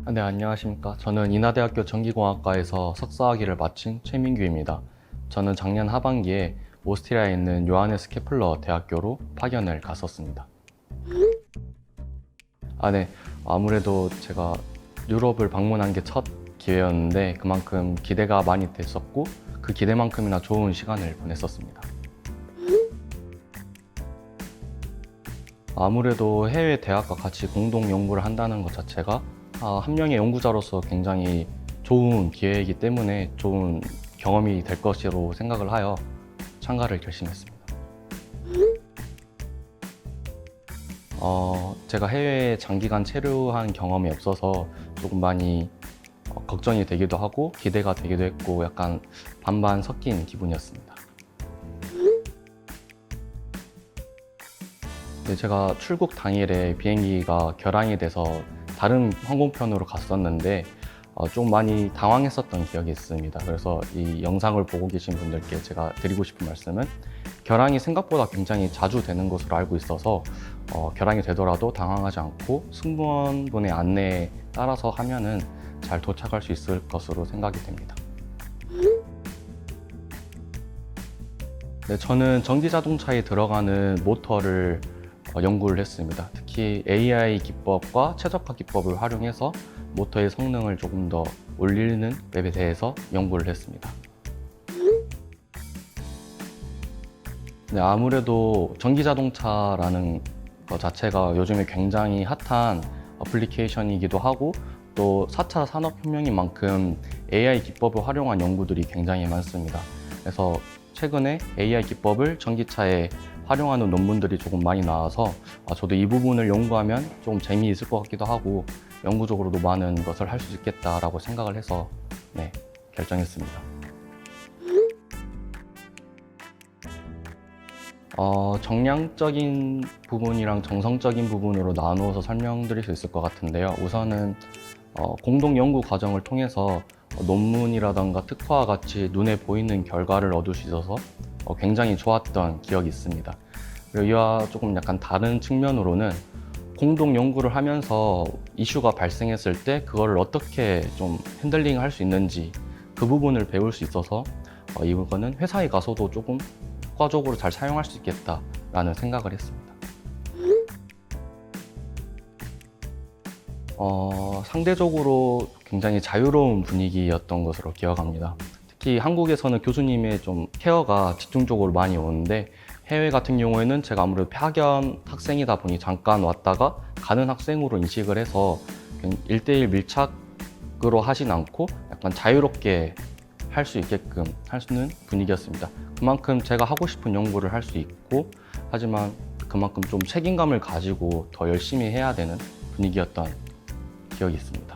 네, 안녕하십니까. 저는 인하대학교 전기공학과에서 석사학위를 마친 최민규입니다. 저는 작년 하반기에 오스트리아에 있는 요하네스 케플러 대학교로 파견을 갔었습니다. 네. 아무래도 제가 유럽을 방문한 게 첫 기회였는데 그만큼 기대가 많이 됐었고 그 기대만큼이나 좋은 시간을 보냈었습니다. 아무래도 해외 대학과 같이 공동 연구를 한다는 것 자체가 한 명의 연구자로서 굉장히 좋은 기회이기 때문에 좋은 경험이 될 것으로 생각을 하여 참가를 결심했습니다. 제가 해외에 장기간 체류한 경험이 없어서 조금 많이 걱정이 되기도 하고 기대가 되기도 했고 약간 반반 섞인 기분이었습니다. 근데 제가 출국 당일에 비행기가 결항이 돼서 다른 항공편으로 갔었는데 좀 많이 당황했었던 기억이 있습니다. 그래서 이 영상을 보고 계신 분들께 제가 드리고 싶은 말씀은 결항이 생각보다 굉장히 자주 되는 것으로 알고 있어서 결항이 되더라도 당황하지 않고 승무원분의 안내에 따라서 하면은 잘 도착할 수 있을 것으로 생각이 됩니다. 네, 저는 전기자동차에 들어가는 모터를 연구를 했습니다. 특히 AI 기법과 최적화 기법을 활용해서 모터의 성능을 조금 더 올리는 웹에 대해서 연구를 했습니다. 네, 아무래도 전기자동차라는 것 자체가 요즘에 굉장히 핫한 어플리케이션이기도 하고 또 4차 산업혁명인 만큼 AI 기법을 활용한 연구들이 굉장히 많습니다. 그래서 최근에 AI 기법을 전기차에 활용하는 논문들이 조금 많이 나와서 저도 이 부분을 연구하면 좀 재미있을 것 같기도 하고 연구적으로도 많은 것을 할 수 있겠다라고 생각을 해서 네, 결정했습니다. 정량적인 부분이랑 정성적인 부분으로 나누어서 설명드릴 수 있을 것 같은데요. 우선은 공동 연구 과정을 통해서 논문이라던가 특허와 같이 눈에 보이는 결과를 얻을 수 있어서 굉장히 좋았던 기억이 있습니다. 그리고 이와 조금 약간 다른 측면으로는 공동 연구를 하면서 이슈가 발생했을 때 그거를 어떻게 좀 핸들링 할 수 있는지 그 부분을 배울 수 있어서 이거는 회사에 가서도 조금 효과적으로 잘 사용할 수 있겠다라는 생각을 했습니다. 상대적으로 굉장히 자유로운 분위기였던 것으로 기억합니다. 특히 한국에서는 교수님의 좀 케어가 집중적으로 많이 오는데 해외 같은 경우에는 제가 아무래도 파견 학생이다 보니 잠깐 왔다가 가는 학생으로 인식을 해서 1대1 밀착으로 하진 않고 약간 자유롭게 할 수 있게끔 할 수 있는 분위기였습니다. 그만큼 제가 하고 싶은 연구를 할 수 있고 하지만 그만큼 좀 책임감을 가지고 더 열심히 해야 되는 분위기였던 기억이 있습니다.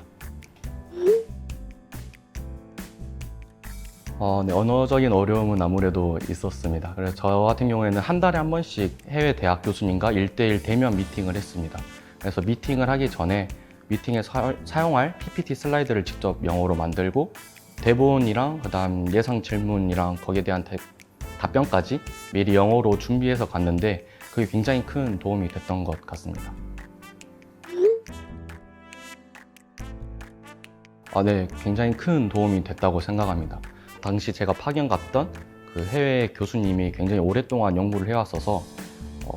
네, 언어적인 어려움은 아무래도 있었습니다. 그래서 저 같은 경우에는 한 달에 한 번씩 해외 대학 교수님과 1대1 대면 미팅을 했습니다. 그래서 미팅을 하기 전에 미팅에 사용할 PPT 슬라이드를 직접 영어로 만들고 대본이랑 그다음 예상 질문이랑 거기에 대한 답변까지 미리 영어로 준비해서 갔는데 그게 굉장히 큰 도움이 됐던 것 같습니다. 네, 굉장히 큰 도움이 됐다고 생각합니다. 당시 제가 파견 갔던 그 해외 교수님이 굉장히 오랫동안 연구를 해왔어서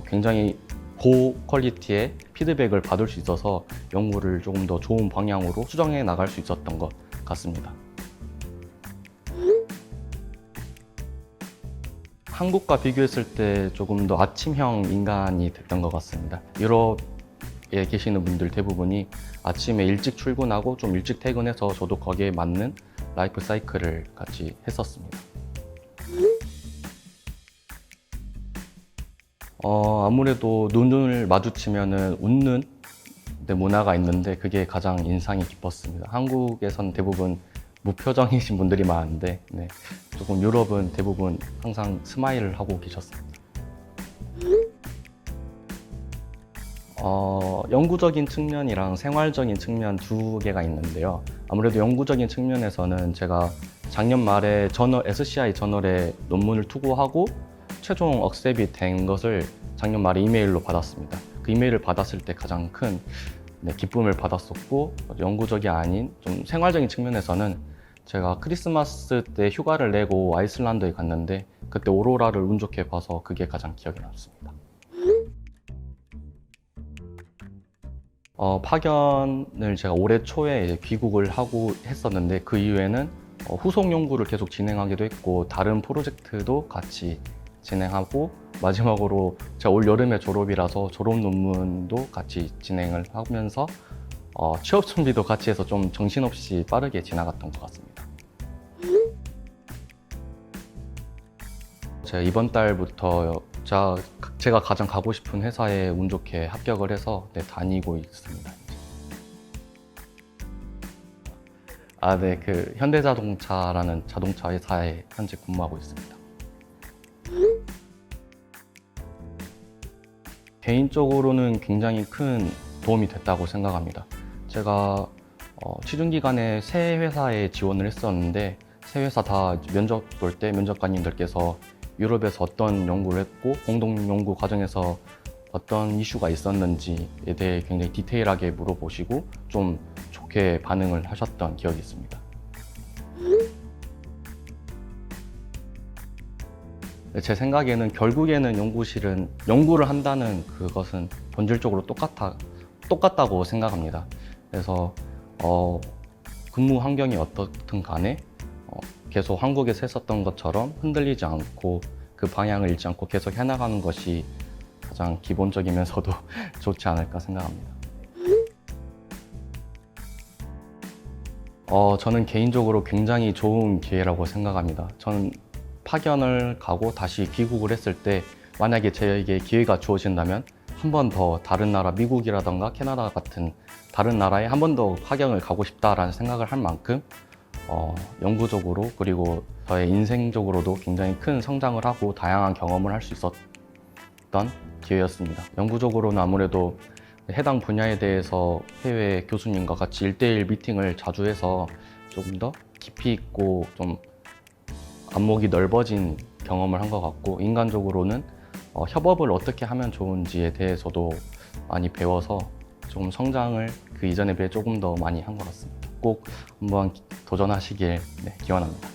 굉장히 고 퀄리티의 피드백을 받을 수 있어서 연구를 조금 더 좋은 방향으로 수정해 나갈 수 있었던 것 같습니다. 한국과 비교했을 때 조금 더 아침형 인간이 됐던 것 같습니다. 유럽에 계시는 분들 대부분이 아침에 일찍 출근하고 좀 일찍 퇴근해서 저도 거기에 맞는 라이프 사이클을 같이 했었습니다. 아무래도 눈을 마주치면은 웃는 문화가 있는데 그게 가장 인상이 깊었습니다. 한국에선 대부분 무표정이신 분들이 많은데 네, 조금 유럽은 대부분 항상 스마일을 하고 계셨습니다. 연구적인 측면이랑 생활적인 측면 두 개가 있는데요. 아무래도 연구적인 측면에서는 제가 작년 말에 SCI 저널에 논문을 투고하고 최종 억셉이 된 것을 작년 말에 이메일로 받았습니다. 그 이메일을 받았을 때 가장 큰 네, 기쁨을 받았었고, 영구적이 아닌 좀 생활적인 측면에서는 제가 크리스마스 때 휴가를 내고 아이슬란드에 갔는데 그때 오로라를 운 좋게 봐서 그게 가장 기억에 남습니다. 파견을 제가 올해 초에 이제 귀국을 하고 했었는데 그 이후에는 후속 연구를 계속 진행하기도 했고 다른 프로젝트도 같이 진행하고 마지막으로 제가 올 여름에 졸업이라서 졸업 논문도 같이 진행을 하면서 취업 준비도 같이 해서 좀 정신없이 빠르게 지나갔던 것 같습니다. 제가 이번 달부터 제가 가장 가고 싶은 회사에 운 좋게 합격을 해서 네, 다니고 있습니다. 네, 그 현대자동차라는 자동차 회사에 현재 근무하고 있습니다. 개인적으로는 굉장히 큰 도움이 됐다고 생각합니다. 제가 취준 기간에 세 회사에 지원을 했었는데 세 회사 다 면접 볼 때 면접관님들께서 유럽에서 어떤 연구를 했고 공동 연구 과정에서 어떤 이슈가 있었는지에 대해 굉장히 디테일하게 물어보시고 좀 좋게 반응을 하셨던 기억이 있습니다. 제 생각에는 결국에는 연구실은 연구를 한다는 그것은 본질적으로 똑같다고 생각합니다. 그래서 근무 환경이 어떻든 간에 계속 한국에서 했었던 것처럼 흔들리지 않고 그 방향을 잃지 않고 계속 해나가는 것이 가장 기본적이면서도 좋지 않을까 생각합니다. 저는 개인적으로 굉장히 좋은 기회라고 생각합니다. 저는 파견을 가고 다시 귀국을 했을 때 만약에 저에게 기회가 주어진다면 한 번 더 다른 나라, 미국이라던가 캐나다 같은 다른 나라에 한 번 더 파견을 가고 싶다라는 생각을 할 만큼 연구적으로 그리고 저의 인생적으로도 굉장히 큰 성장을 하고 다양한 경험을 할 수 있었던 기회였습니다. 연구적으로는 아무래도 해당 분야에 대해서 해외 교수님과 같이 1대1 미팅을 자주 해서 조금 더 깊이 있고 좀 안목이 넓어진 경험을 한 것 같고 인간적으로는 협업을 어떻게 하면 좋은지에 대해서도 많이 배워서 좀 성장을 그 이전에 비해 조금 더 많이 한 것 같습니다. 꼭 한번 도전하시길 기원합니다.